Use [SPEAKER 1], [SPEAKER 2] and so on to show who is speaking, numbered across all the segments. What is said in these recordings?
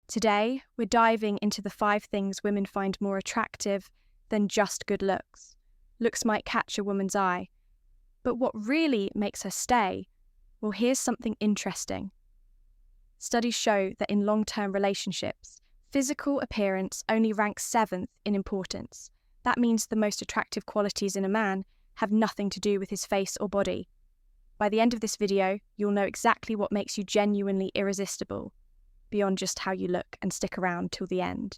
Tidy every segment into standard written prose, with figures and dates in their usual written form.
[SPEAKER 1] Today, we're diving into the 5 things women find more attractive than just good looks. Looks might catch a woman's eye, but what really makes her stay? Well, here's something interesting. Studies show that in long-term relationships, physical appearance only ranks 7th in importance. That means the most attractive qualities in a man have nothing to do with his face or body. By the end of this video, you'll know exactly what makes you genuinely irresistible, beyond just how you look, and stick around till the end,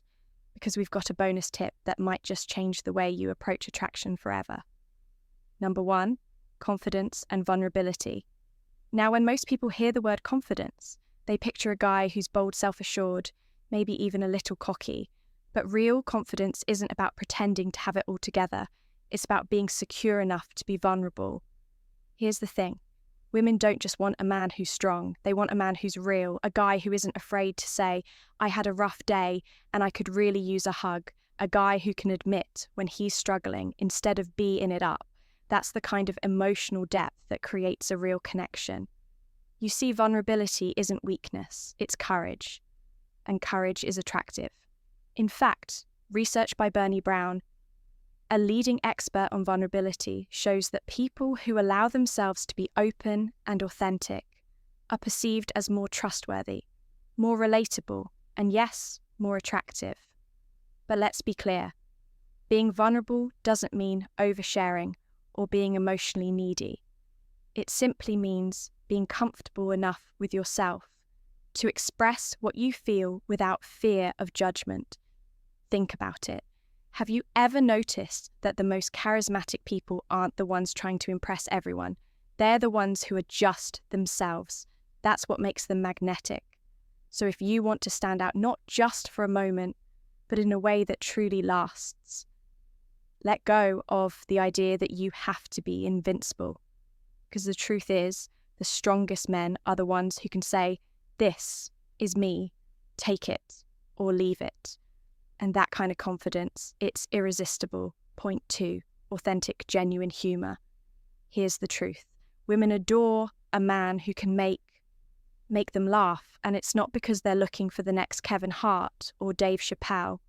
[SPEAKER 1] because we've got a bonus tip that might just change the way you approach attraction forever. Number 1, confidence and vulnerability. Now, when most people hear the word confidence, they picture a guy who's bold, self-assured, maybe even a little cocky. But real confidence isn't about pretending to have it all together. It's about being secure enough to be vulnerable. Here's the thing. Women don't just want a man who's strong. They want a man who's real, a guy who isn't afraid to say, I had a rough day and I could really use a hug. A guy who can admit when he's struggling instead of beating it up. That's the kind of emotional depth that creates a real connection. You see, vulnerability isn't weakness, it's courage. And courage is attractive. In fact, research by Bernie Brown, a leading expert on vulnerability, shows that people who allow themselves to be open and authentic are perceived as more trustworthy, more relatable, and yes, more attractive. But let's be clear, being vulnerable doesn't mean oversharing or being emotionally needy. It simply means being comfortable enough with yourself to express what you feel without fear of judgment. Think about it. Have you ever noticed that the most charismatic people aren't the ones trying to impress everyone? They're the ones who are just themselves. That's what makes them magnetic. So if you want to stand out not just for a moment, but in a way that truly lasts, let go of the idea that you have to be invincible. Because the truth is, the strongest men are the ones who can say, this is me, take it or leave it. And that kind of confidence, it's irresistible. Point 2, authentic, genuine humour. Here's the truth. Women adore a man who can make them laugh, and it's not because they're looking for the next Kevin Hart or Dave Chappelle.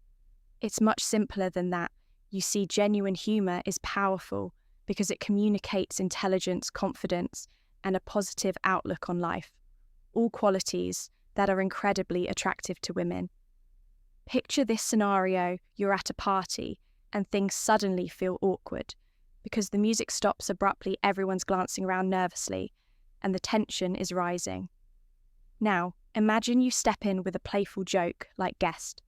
[SPEAKER 1] It's much simpler than that. You see, genuine humour is powerful because it communicates intelligence, confidence, and a positive outlook on life. All qualities that are incredibly attractive to women. Picture this scenario: you're at a party and things suddenly feel awkward because the music stops abruptly, everyone's glancing around nervously, and the tension is rising. Now, imagine you step in with a playful joke like, guest,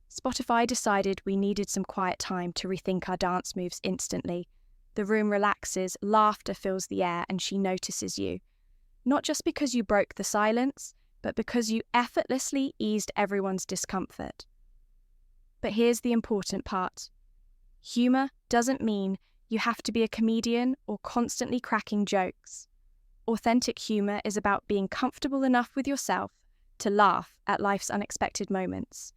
[SPEAKER 1] Spotify decided we needed some quiet time to rethink our dance moves instantly. The room relaxes, laughter fills the air, and she notices you. Not just because you broke the silence, but because you effortlessly eased everyone's discomfort. But here's the important part. Humour doesn't mean you have to be a comedian or constantly cracking jokes. Authentic humour is about being comfortable enough with yourself to laugh at life's unexpected moments.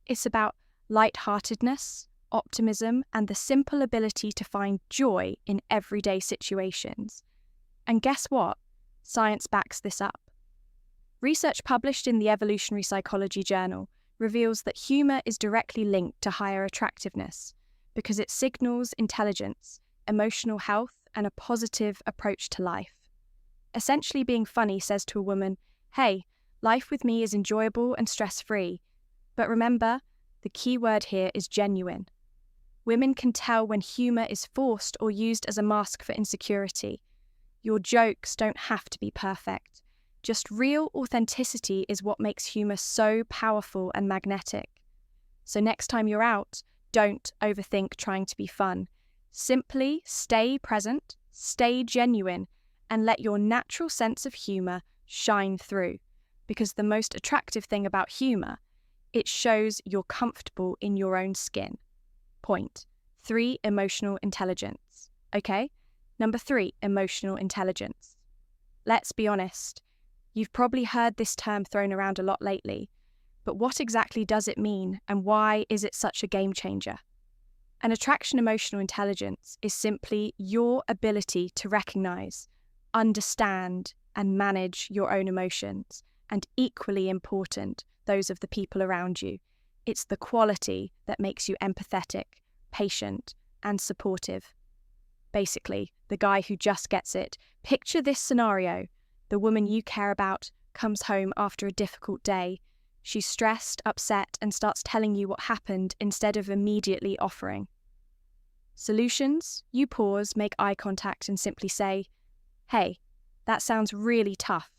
[SPEAKER 1] It's about lightheartedness, optimism, and the simple ability to find joy in everyday situations. And guess what? Science backs this up. Research published in the Evolutionary Psychology Journal reveals that humour is directly linked to higher attractiveness because it signals intelligence, emotional health, and a positive approach to life. Essentially, being funny says to a woman, hey, life with me is enjoyable and stress-free. But remember, the key word here is genuine. Women can tell when humour is forced or used as a mask for insecurity. Your jokes don't have to be perfect. Just real authenticity is what makes humour so powerful and magnetic. So next time you're out, don't overthink trying to be fun. Simply stay present, stay genuine, and let your natural sense of humour shine through. Because the most attractive thing about humour, it shows you're comfortable in your own skin. Point 3, emotional intelligence. Okay? Number 3, emotional intelligence. Let's be honest. You've probably heard this term thrown around a lot lately, but what exactly does it mean and why is it such a game changer? An attraction emotional intelligence is simply your ability to recognize, understand, and manage your own emotions, and equally important, those of the people around you. It's the quality that makes you empathetic, patient, and supportive. Basically, the guy who just gets it. Picture this scenario. The woman you care about comes home after a difficult day. She's stressed, upset, and starts telling you what happened instead of immediately offering. Solutions? You pause, make eye contact, and simply say, "Hey, that sounds really tough.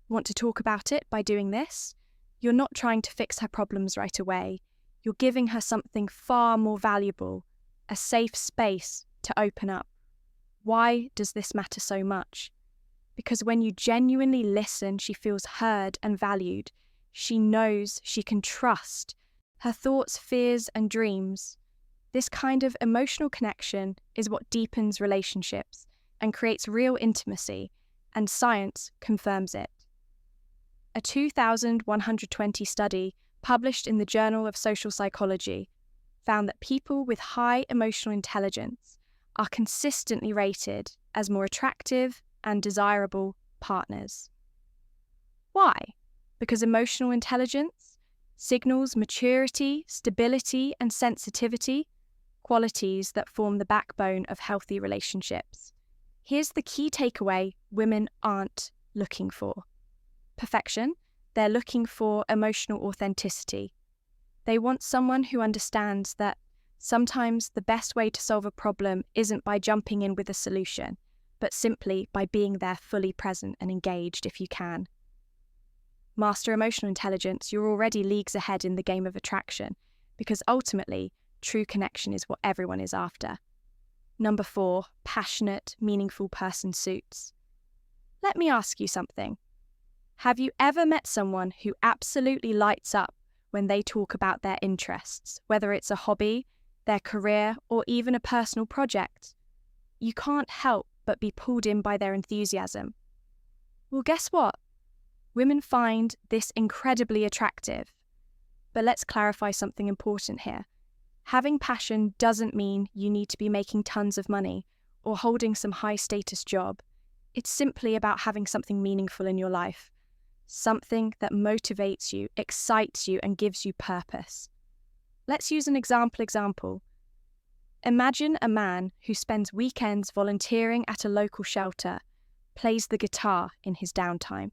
[SPEAKER 1] Want to talk about it by doing this?" You're not trying to fix her problems right away. You're giving her something far more valuable, a safe space to open up. Why does this matter so much? Because when you genuinely listen, she feels heard and valued. She knows she can trust her thoughts, fears, and dreams. This kind of emotional connection is what deepens relationships and creates real intimacy, and science confirms it. A 2,120 study published in the Journal of Social Psychology found that people with high emotional intelligence are consistently rated as more attractive and desirable partners. Why? Because emotional intelligence signals maturity, stability, and sensitivity, qualities that form the backbone of healthy relationships. Here's the key takeaway women aren't looking for perfection. They're looking for emotional authenticity. They want someone who understands that sometimes the best way to solve a problem isn't by jumping in with a solution, but simply by being there fully present and engaged if you can. Master emotional intelligence, you're already leagues ahead in the game of attraction, because ultimately, true connection is what everyone is after. Number 4, passionate, meaningful person suits. Let me ask you something. Have you ever met someone who absolutely lights up when they talk about their interests, whether it's a hobby, their career, or even a personal project? You can't help but be pulled in by their enthusiasm. Well, guess what? Women find this incredibly attractive. But let's clarify something important here. Having passion doesn't mean you need to be making tons of money or holding some high-status job. It's simply about having something meaningful in your life. Something that motivates you, excites you, and gives you purpose. Let's use an example. Imagine a man who spends weekends volunteering at a local shelter, plays the guitar in his downtime,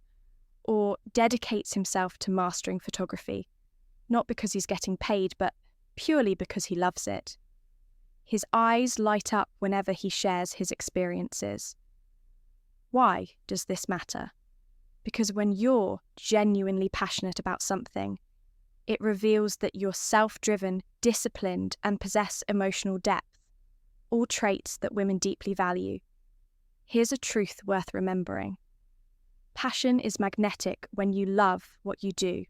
[SPEAKER 1] or dedicates himself to mastering photography, not because he's getting paid, but purely because he loves it. His eyes light up whenever he shares his experiences. Why does this matter? Because when you're genuinely passionate about something, it reveals that you're self-driven, disciplined, and possess emotional depth, all traits that women deeply value. Here's a truth worth remembering. Passion is magnetic when you love what you do.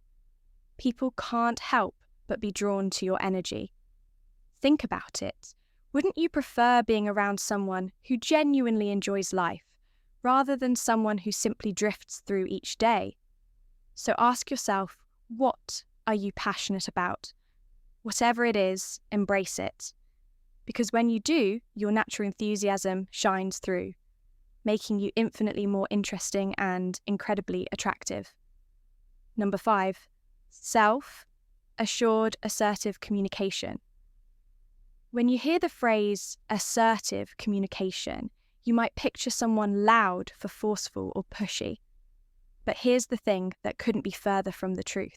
[SPEAKER 1] People can't help but be drawn to your energy. Think about it. Wouldn't you prefer being around someone who genuinely enjoys life, rather than someone who simply drifts through each day? So ask yourself, what are you passionate about? Whatever it is, embrace it. Because when you do, your natural enthusiasm shines through, making you infinitely more interesting and incredibly attractive. Number 5, self-assured, assertive communication. When you hear the phrase assertive communication, you might picture someone loud for forceful or pushy. But here's the thing that couldn't be further from the truth.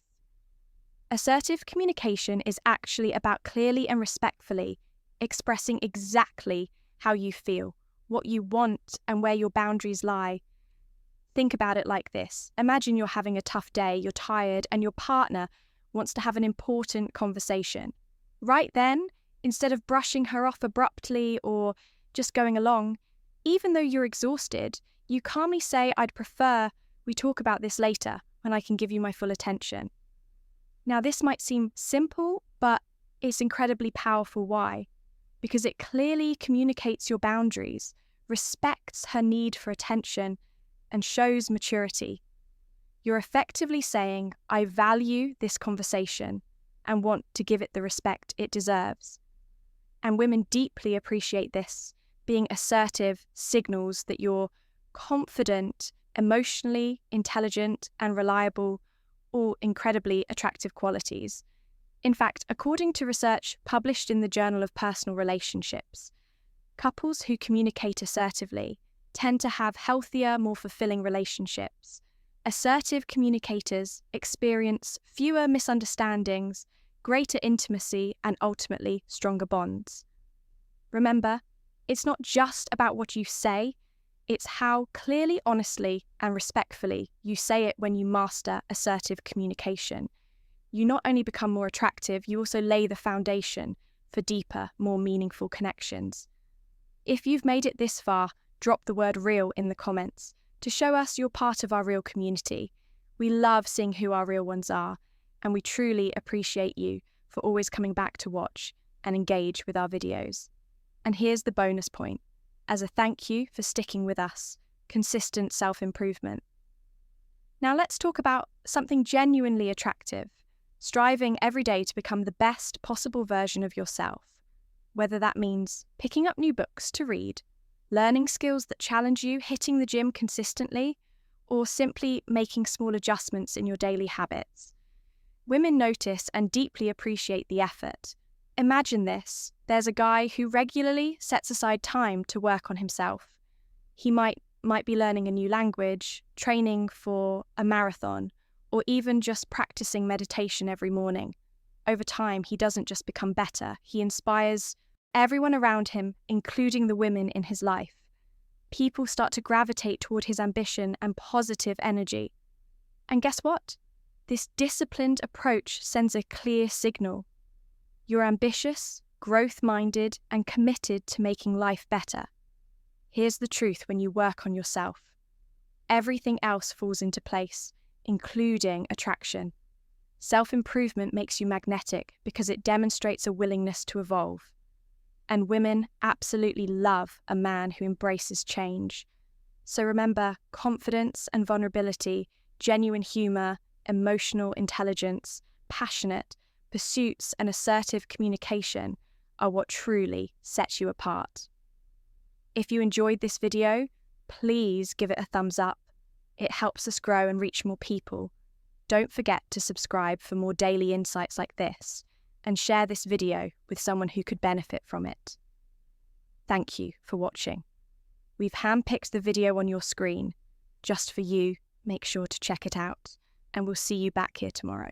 [SPEAKER 1] Assertive communication is actually about clearly and respectfully expressing exactly how you feel, what you want, and where your boundaries lie. Think about it like this. Imagine you're having a tough day, you're tired, and your partner wants to have an important conversation. Right then, instead of brushing her off abruptly or just going along, even though you're exhausted, you calmly say, "I'd prefer we talk about this later when I can give you my full attention." Now, this might seem simple, but it's incredibly powerful. Why? Because it clearly communicates your boundaries, respects her need for attention, and shows maturity. You're effectively saying, "I value this conversation and want to give it the respect it deserves." And women deeply appreciate this. Being assertive signals that you're confident, emotionally intelligent, and reliable, all incredibly attractive qualities. In fact, according to research published in the Journal of Personal Relationships, couples who communicate assertively tend to have healthier, more fulfilling relationships. Assertive communicators experience fewer misunderstandings, greater intimacy, and ultimately stronger bonds. Remember, it's not just about what you say, it's how clearly, honestly, and respectfully you say it when you master assertive communication. You not only become more attractive, you also lay the foundation for deeper, more meaningful connections. If you've made it this far, drop the word real in the comments to show us you're part of our real community. We love seeing who our real ones are, and we truly appreciate you for always coming back to watch and engage with our videos. And here's the bonus point. As a thank you for sticking with us, consistent self-improvement. Now let's talk about something genuinely attractive, striving every day to become the best possible version of yourself, whether that means picking up new books to read, learning skills that challenge you, hitting the gym consistently, or simply making small adjustments in your daily habits. Women notice and deeply appreciate the effort. Imagine this. There's a guy who regularly sets aside time to work on himself. He might be learning a new language, training for a marathon, or even just practicing meditation every morning. Over time, he doesn't just become better, he inspires everyone around him, including the women in his life. People start to gravitate toward his ambition and positive energy. And guess what? This disciplined approach sends a clear signal. You're ambitious, growth-minded, and committed to making life better. Here's the truth when you work on yourself. Everything else falls into place, including attraction. Self-improvement makes you magnetic because it demonstrates a willingness to evolve. And women absolutely love a man who embraces change. So remember, confidence and vulnerability, genuine humor, emotional intelligence, passionate pursuits, and assertive communication are what truly sets you apart. If you enjoyed this video, please give it a thumbs up. It helps us grow and reach more people. Don't forget to subscribe for more daily insights like this, and share this video with someone who could benefit from it. Thank you for watching. We've handpicked the video on your screen just for you. Make sure to check it out, and we'll see you back here tomorrow.